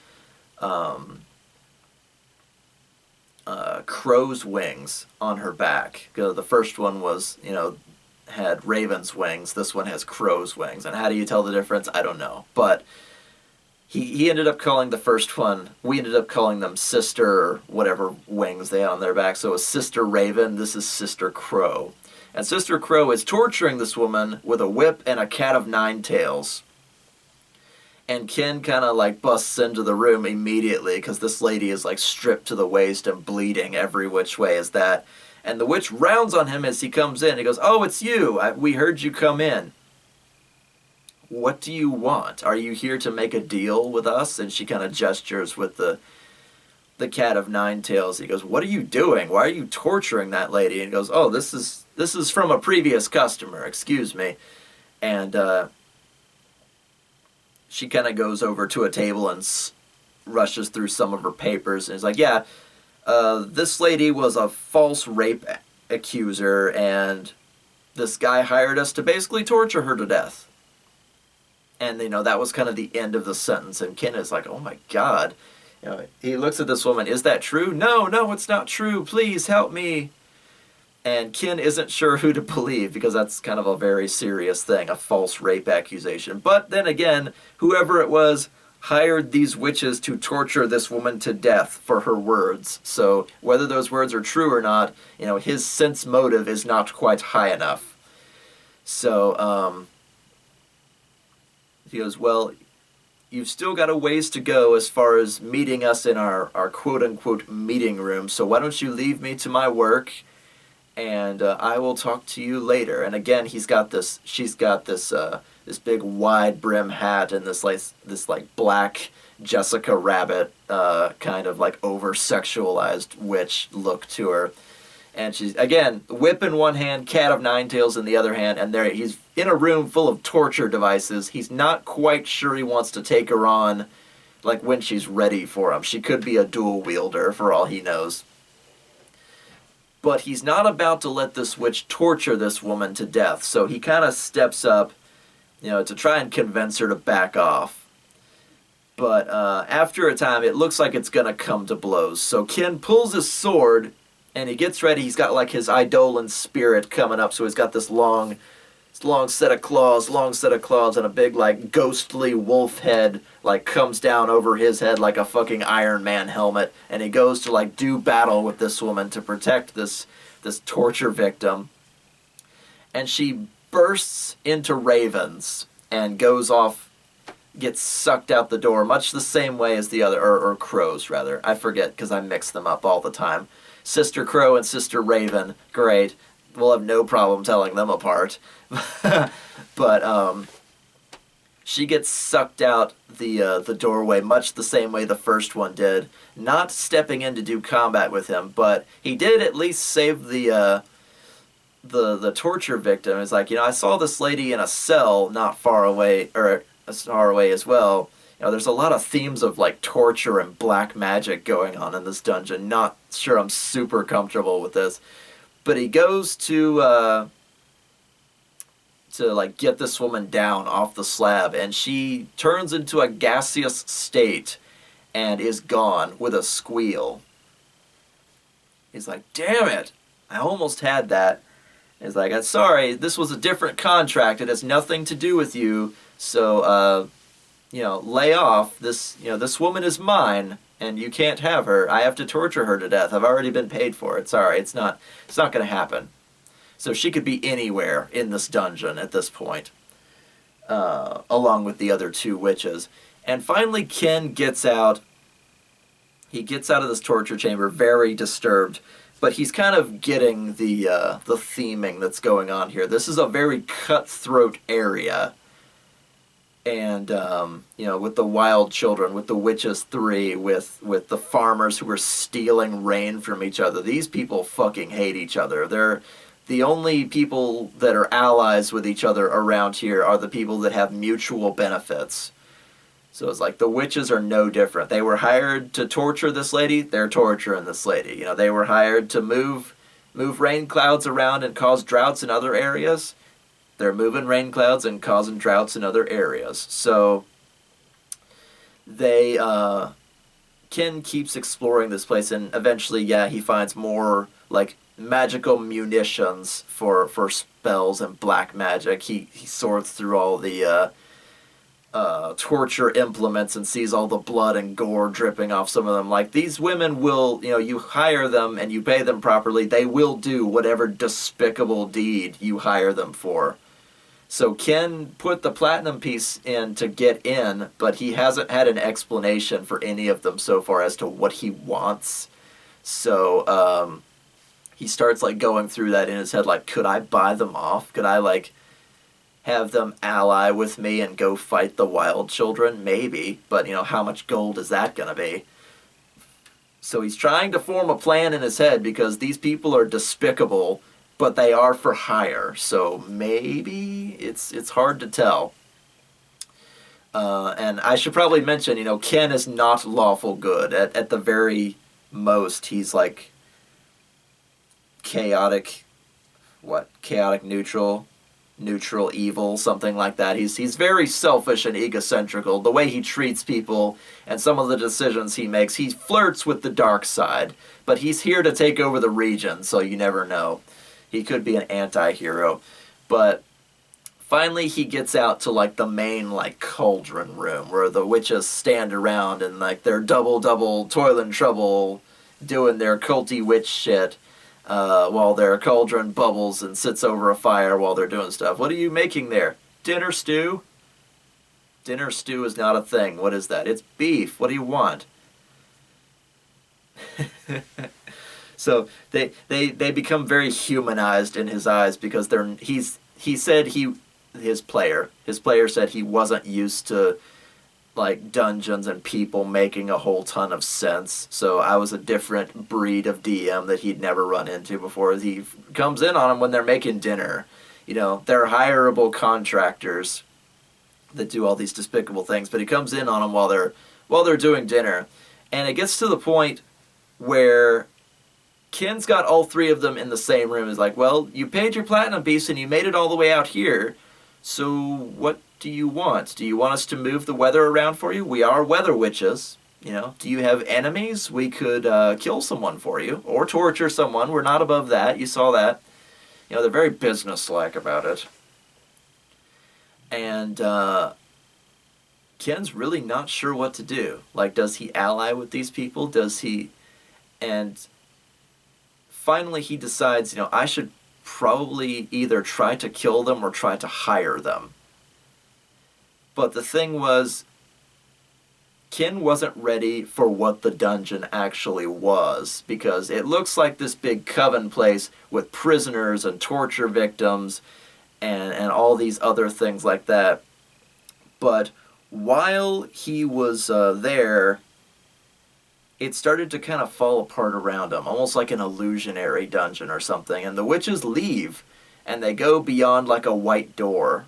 crow's wings on her back. The first one was, had raven's wings. This one has crow's wings. And how do you tell the difference? I don't know. But he ended up calling the first one, we ended up calling them Sister, or whatever wings they had on their back. So it was Sister Raven. This is Sister Crow. And Sister Crow is torturing this woman with a whip and a cat of nine tails. And Ken kind of like busts into the room immediately because this lady is like stripped to the waist and bleeding every which way as that. And the witch rounds on him as he comes in. He goes, "Oh, it's you. We heard you come in. What do you want? Are you here to make a deal with us?" And she kind of gestures with the cat of nine tails. He goes, "What are you doing? Why are you torturing that lady?" And he goes, "Oh, this is from a previous customer. Excuse me." And she kind of goes over to a table and rushes through some of her papers. And is like, "Yeah, this lady was a false rape accuser, and this guy hired us to basically torture her to death." And, that was kind of the end of the sentence. And Ken is like, "Oh my God." He looks at this woman, "Is that true?" No, it's not true. Please help me." And Ken isn't sure who to believe because that's kind of a very serious thing, a false rape accusation. But then again, whoever it was hired these witches to torture this woman to death for her words. So whether those words are true or not, his sense motive is not quite high enough. So he goes, "Well, you've still got a ways to go as far as meeting us in our quote-unquote meeting room, so why don't you leave me to my work, and I will talk to you later." And again, she's got this big wide brim hat and this black Jessica Rabbit kind of like over-sexualized witch look to her. And she's, again, whip in one hand, cat of nine tails in the other hand, and he's in a room full of torture devices. He's not quite sure he wants to take her on, like, when she's ready for him. She could be a dual wielder, for all he knows. But he's not about to let this witch torture this woman to death, so he kind of steps up, to try and convince her to back off. But after a time, it looks like it's going to come to blows. So Ken pulls his sword, and he gets ready. He's got like his Eidolon spirit coming up, so he's got this long set of claws, and a big like ghostly wolf head like comes down over his head like a fucking Iron Man helmet, and he goes to like do battle with this woman to protect this torture victim. And she bursts into ravens and goes off, gets sucked out the door, much the same way as the other, or crows rather. I forget because I mix them up all the time. Sister Crow and Sister Raven, great. We'll have no problem telling them apart. But she gets sucked out the doorway much the same way the first one did, not stepping in to do combat with him, but he did at least save the torture victim. It's like, I saw this lady in a cell not far away, or as far away as well. There's a lot of themes of like torture and black magic going on in this dungeon. Not sure I'm super comfortable with this. But he goes to like get this woman down off the slab, and she turns into a gaseous state and is gone with a squeal. He's like, "Damn it, I almost had that." He's like, "I'm sorry, this was a different contract. It has nothing to do with you. So, lay off. This woman is mine, and you can't have her. I have to torture her to death. I've already been paid for it. Sorry, it's not going to happen." So she could be anywhere in this dungeon at this point, along with the other two witches. And finally, Ken gets out. He gets out of this torture chamber very disturbed, but he's kind of getting the theming that's going on here. This is a very cutthroat area. And, with the wild children, with the witches 3, with the farmers who are stealing rain from each other. These people fucking hate each other. They're the only people that are allies with each other around here are the people that have mutual benefits. So it's like the witches are no different. They were hired to torture this lady. They're torturing this lady. They were hired to move rain clouds around and cause droughts in other areas. They're moving rain clouds and causing droughts in other areas. So Ken keeps exploring this place, and eventually, yeah, he finds more like magical munitions for spells and black magic. He sorts through all the torture implements and sees all the blood and gore dripping off some of them. Like, these women will, you hire them and you pay them properly, they will do whatever despicable deed you hire them for. So Ken put the platinum piece in to get in, but he hasn't had an explanation for any of them so far as to what he wants. So he starts like going through that in his head, like, could I buy them off? Could I like have them ally with me and go fight the wild children? Maybe, but how much gold is that gonna be? So he's trying to form a plan in his head because these people are despicable, but they are for hire. So maybe it's hard to tell. And I should probably mention, Ken is not lawful good. At the very most, he's like chaotic neutral evil, something like that. He's very selfish and egocentrical. The way he treats people and some of the decisions he makes, he flirts with the dark side, but he's here to take over the region, so you never know. He could be an anti-hero. But finally he gets out to like the main like cauldron room where the witches stand around and like they're double toiling trouble doing their culty witch shit. While their cauldron bubbles and sits over a fire while they're doing stuff. What are you making there? Dinner stew? Dinner stew is not a thing. What is that? It's beef. What do you want? So they become very humanized in his eyes because his player said he wasn't used to like dungeons and people making a whole ton of sense. So I was a different breed of DM that he'd never run into before. He comes in on them when they're making dinner. They're hireable contractors that do all these despicable things, but he comes in on them while they're doing dinner. And it gets to the point where Ken's got all three of them in the same room. He's like, well, you paid your platinum piece and you made it all the way out here. So what do you want? Do you want us to move the weather around for you? We are weather witches. Do you have enemies? We could kill someone for you or torture someone. We're not above that. You saw that. They're very businesslike about it. And Ken's really not sure what to do. Like, does he ally with these people? Does he? And finally he decides, I should probably either try to kill them or try to hire them. But the thing was, Ken wasn't ready for what the dungeon actually was, because it looks like this big coven place with prisoners and torture victims and all these other things like that. But while he was there, it started to kind of fall apart around him, almost like an illusionary dungeon or something. And the witches leave, and they go beyond like a white door.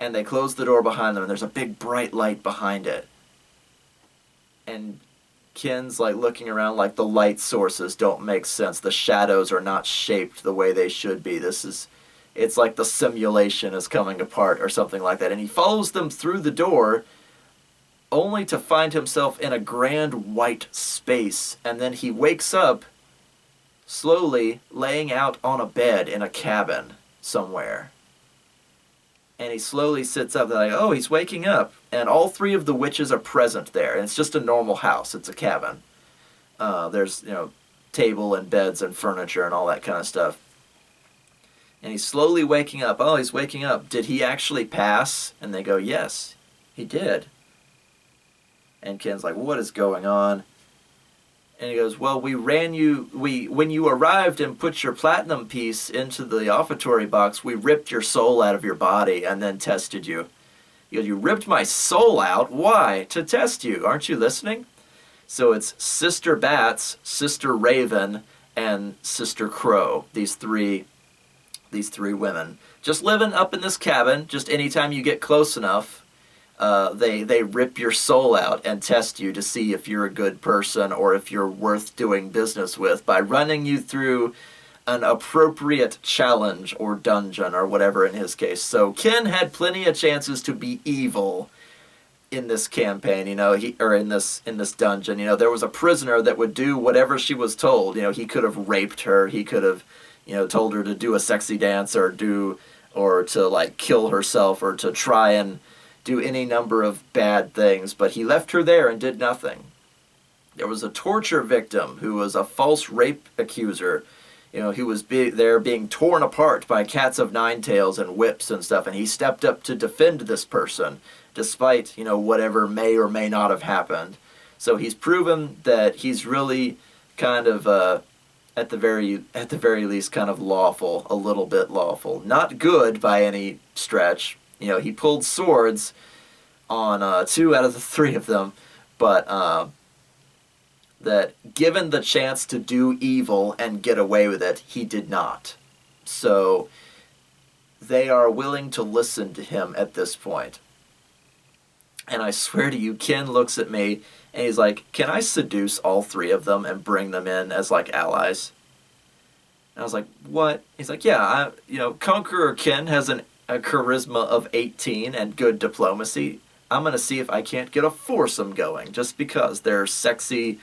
And they close the door behind them, and there's a big bright light behind it. And Ken's like looking around like the light sources don't make sense. The shadows are not shaped the way they should be. It's like the simulation is coming apart or something like that. And he follows them through the door, only to find himself in a grand white space. And then he wakes up slowly laying out on a bed in a cabin somewhere. And he slowly sits up. They're like, oh, he's waking up. And all three of the witches are present there. And it's just a normal house. It's a cabin. There's, table and beds and furniture and all that kind of stuff. And he's slowly waking up. Oh, he's waking up. Did he actually pass? And they go, yes, he did. And Ken's like, what is going on? And he goes, well, when you arrived and put your platinum piece into the offertory box, we ripped your soul out of your body and then tested you. He goes, you ripped my soul out? Why? To test you. Aren't you listening? So it's Sister Bats, Sister Raven, and Sister Crow. These three women. Just living up in this cabin, just anytime you get close enough, they rip your soul out and test you to see if you're a good person or if you're worth doing business with by running you through an appropriate challenge or dungeon or whatever in his case. So Ken had plenty of chances to be evil, in this campaign, in this dungeon. There was a prisoner that would do whatever she was told. He could have raped her. He could have, told her to do a sexy dance or to like kill herself or to try and do any number of bad things. But he left her there and did nothing. There was a torture victim who was a false rape accuser. He was being torn apart by cats of nine tails and whips and stuff, and he stepped up to defend this person, despite, whatever may or may not have happened. So he's proven that he's really kind of, at the very least, kind of lawful, a little bit lawful. Not good by any stretch. He pulled swords on 2 out of the 3 of them, but that given the chance to do evil and get away with it, he did not. So they are willing to listen to him at this point. And I swear to you, Ken looks at me and he's like, can I seduce all 3 of them and bring them in as like allies? And I was like, what? He's like, yeah, Conqueror Ken has a charisma of 18 and good diplomacy. I'm going to see if I can't get a foursome going just because they're sexy,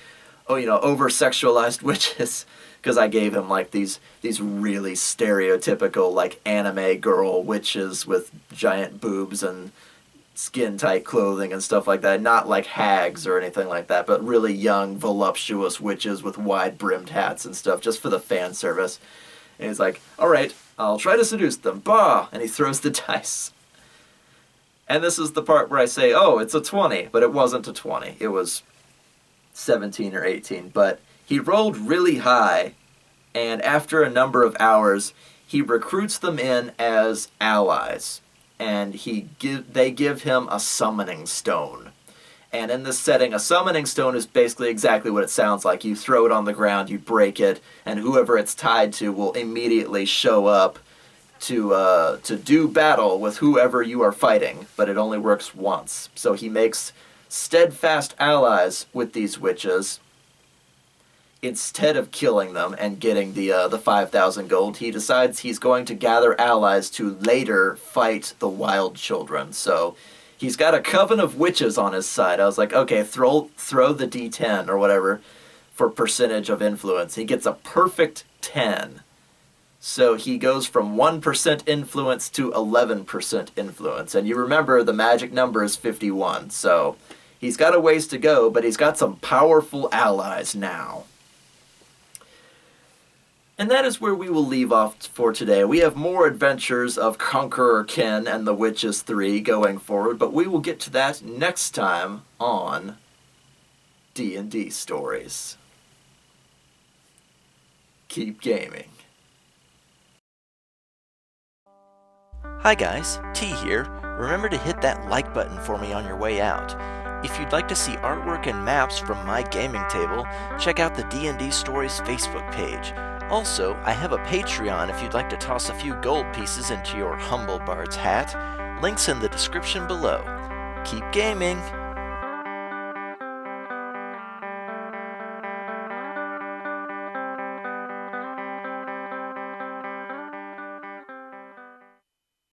over-sexualized witches, because I gave him like these really stereotypical like anime girl witches with giant boobs and skin-tight clothing and stuff like that. Not like hags or anything like that, but really young, voluptuous witches with wide-brimmed hats and stuff, just for the fan service. And he's like, all right, I'll try to seduce them. Bah! And he throws the dice. And this is the part where I say, oh, it's a 20, but it wasn't a 20. It was 17 or 18, but he rolled really high, and after a number of hours, he recruits them in as allies, and they give him a summoning stone. And in this setting, a summoning stone is basically exactly what it sounds like. You throw it on the ground, you break it, and whoever it's tied to will immediately show up to do battle with whoever you are fighting, but it only works once. So he makes steadfast allies with these witches. Instead of killing them and getting the 5,000 gold, he decides he's going to gather allies to later fight the wild children. So he's got a coven of witches on his side. I was like, okay, throw the D10 or whatever for percentage of influence. He gets a perfect 10. So he goes from 1% influence to 11% influence. And you remember the magic number is 51, so he's got a ways to go, but he's got some powerful allies now. And that is where we will leave off for today. We have more adventures of Conqueror Ken and the Witches 3 going forward, but we will get to that next time on D&D Stories. Keep gaming. Hi guys, T here. Remember to hit that like button for me on your way out. If you'd like to see artwork and maps from my gaming table, check out the D&D Stories Facebook page. Also, I have a Patreon if you'd like to toss a few gold pieces into your humble bard's hat. Links in the description below. Keep gaming!